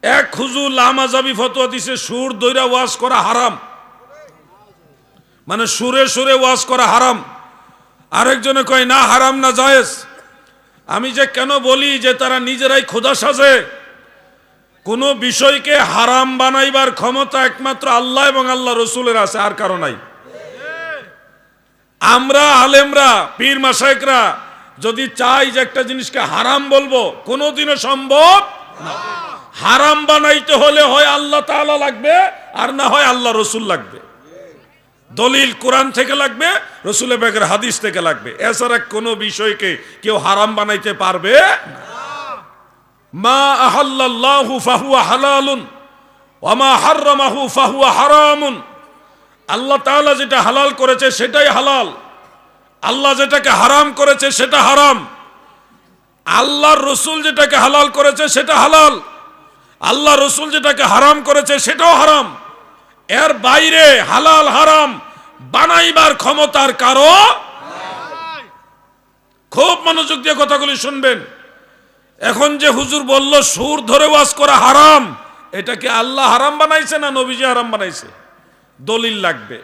এক হুজুর লামাজাবি ফতোয়া দিছে সুর দইরা ওয়াজ করা হারাম, মানে সুরে সুরে ওয়াজ করা হারাম। আরেকজনে কয় না হারাম না জায়েজ। আমি যে কেন বলি যে তারা নিজেরাই খোদা সাজে। কোন বিষয়কে হারাম বানাইবার ক্ষমতা একমাত্র আল্লাহ এবং আল্লাহ রসুলের আছে, আর কারো নাই। আমরা আলেমরা পীর মাশায়েখরা যদি চাই যে একটা জিনিসকে হারাম বলবো, কোনোদিনও সম্ভব না। হারাম বানাইতে হলে হয় আল্লাহ তাআলা লাগবে, আর না হয় আল্লাহ রসুল লাগবে। দলিল কোরআন থেকে লাগবে, রসুলের পাকের হাদিস থেকে লাগবে। এছাড়া কোনো বিষয়কে কেউ হারাম বানাইতে পারবে না। মা আহাল্লাল্লাহু ফাহুয়া হালালুন ওয়া মা হাররামাহু ফাহুয়া হারামুন। আল্লাহ তাআলা যেটা হালাল করেছে সেটাই হালাল, আল্লাহ যেটাকে হারাম করেছে সেটা হারাম। আল্লাহর রসুল যেটাকে হালাল করেছে সেটা হালাল, আল্লাহ রসুল যেটাকে হারাম করেছে সেটাও হারাম। এর বাইরে হালাল হারাম বানাইবার ক্ষমতার কারো। খুব মনোযোগ দিয়ে কথাগুলি শুনবেন। এখন যে হুজুর বলল সুর ধরে ওয়াজ করা হারাম, এটা কি আল্লাহ হারাম বানাইছে না নবীজি হারাম বানাইছে? দলিল লাগবে।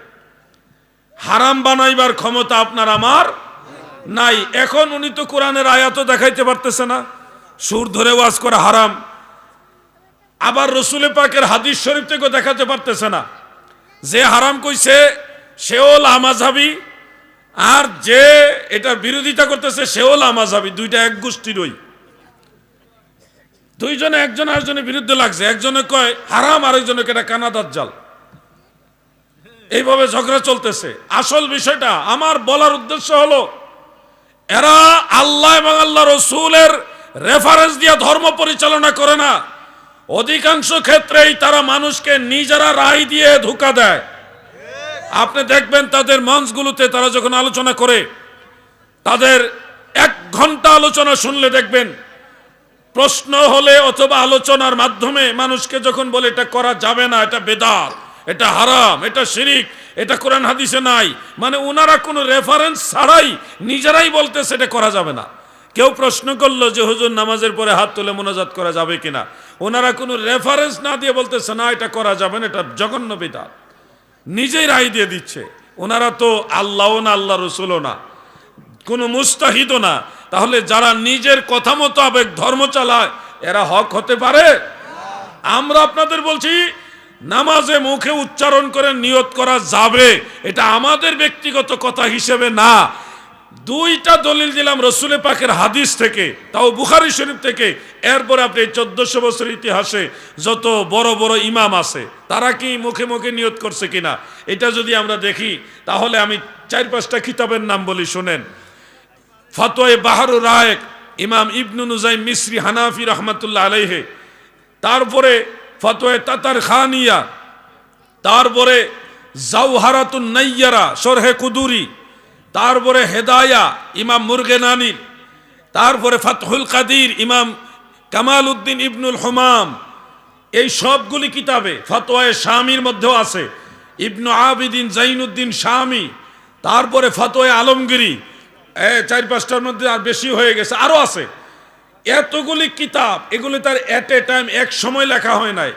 হারাম বানাইবার ক্ষমতা আপনার আমার নাই। এখন উনি তো কোরআনের আয়াতও দেখাইতে পারতেছে না সুর ধরে ওয়াজ করা হারাম, আবার রসুলের পাকের হাদিস শরীফ থেকেও দেখাতে পারতেছে না। যে হারাম কইছে সেও লামাযহাবী, আর যে এটার বিরোধিতা করতেছে সেও লামাযহাবী। দুইটা এক গোষ্ঠীরই, দুইজনে একজন আরেকজনের বিরুদ্ধে লাগছে। একজনে কয় হারাম, আরেকজনে এটা কানাদার জাল। এইভাবে ঝগড়া চলতেছে। আসল বিষয়টা আমার বলার উদ্দেশ্য হলো, এরা আল্লাহ এবং আল্লাহ রসুলের রেফারেন্স দিয়ে ধর্ম পরিচালনা করে না। অধিকাংশ ক্ষেত্রেই তারা মানুষকে নিজেরা রায় দিয়ে ধোঁকা দেয়। আপনি দেখবেন তাদের মঞ্চগুলোতে তারা যখন আলোচনা করে, তাদের 1 ঘন্টা আলোচনা শুনলে দেখবেন প্রশ্ন হলে অথবা আলোচনার মাধ্যমে মানুষকে যখন বলে এটা করা যাবে না, এটা বেদাত, এটা হারাম, এটা শিরিক, এটা কোরআন হাদিসে নাই, মানে ওনারা কোনো রেফারেন্স ছাড়াই নিজেরাই বলতেছে এটা করা যাবে না। কেউ প্রশ্ন করলো যে হুজুর নামাজের পরে হাত তুলে মোনাজাত করা যাবে কিনা, ওনারা কোনো রেফারেন্স না দিয়ে বলতেছে না এটা করা যাবে না, এটা জঘন্য বিদআত, নিজেই রায় দিয়ে দিচ্ছে। ওনারা তো আল্লাহও না, আল্লাহ রসুলও না, কোনো মুস্তাহিদও না। তাহলে যারা নিজের কথা মতো আবেগ ধর্ম চালায়, এরা হক হতে পারে? আমরা আপনাদের বলছি নামাজে মুখে উচ্চারণ করে নিয়ত করা যাবে, এটা আমাদের ব্যক্তিগত কথা হিসেবে না। 2টা দলিল দিলাম রসুলের পাকের হাদিস থেকে, তাও বুখারী শরীফ থেকে। এরপরে আপনি 1400 বছর ইতিহাসে যত বড় বড় ইমাম আছে তারা কি মুখে মুখে নিয়ত করছে কিনা, এটা যদি আমরা দেখি তাহলে আমি 4-5টা কিতাবের নাম বলি, শুনেন। ফতোয়া বাহরুর রায়েক, ইমাম ইবনু নুজাইম মিসরি হানাফি রহমাতুল্লাহ আলাইহি। তারপরে ফতোয়া তাতার খানিয়া, তারপরে জাওহারাতুন নাইয়ারা শরহে কুদুরি, তারপরে হেদায়া ইমাম মুরগেনানি, তারপরে ফাতহুল কাদির ইমাম কামাল উদ্দিন ইবনুল হুমাম। এই সবগুলি কিতাবে ফতোয়ায়ে শামির মধ্যেও আছে, ইবনু আবিদিন জাইনুদ্দিন শামি, তারপরে ফতোয়ায়ে আলমগিরি। 4-5টার মধ্যে আর বেশি হয়ে গেছে, আরো আছে। এতগুলি কিতাব, এগুলি তার এট এ টাইম এক সময় লেখা হয় নাই।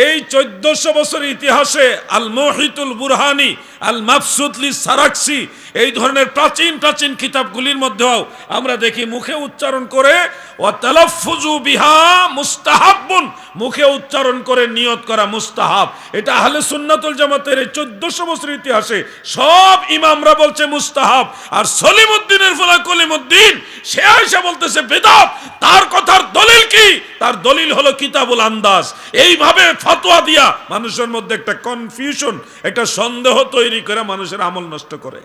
এই 1400 বছর ইতিহাসে আল মুহিতুল বুরহানি, আল মাবসুত লিস সারাকসি, এই ধরনের প্রাচীন প্রাচীন কিতাবগুলির মধ্যেও আমরা দেখি মুখে উচ্চারণ করে ওয়া তালাফফুজু বিহা মুস্তাহাব্বুন, মুখে উচ্চারণ করে নিয়ত করা মুস্তাহাব। এটা আহলে সুন্নাতুল জামাতের এই 1400 বছর ইতিহাসে সব ইমামরা বলছে মুস্তাহাব। আর সলিমউদ্দিনের ফুলা কলিমউদ্দিন সে আয়েশা বলতেছে বিদআত। তার কথার দলিল কি? তার দলিল হলো কিতাবুল আন্দাজ। এইভাবে ফতোয়া দিয়া মানুষের মধ্যে একটা কনফিউশন, একটা সন্দেহ তৈরি করে মানুষের আমল নষ্ট করে।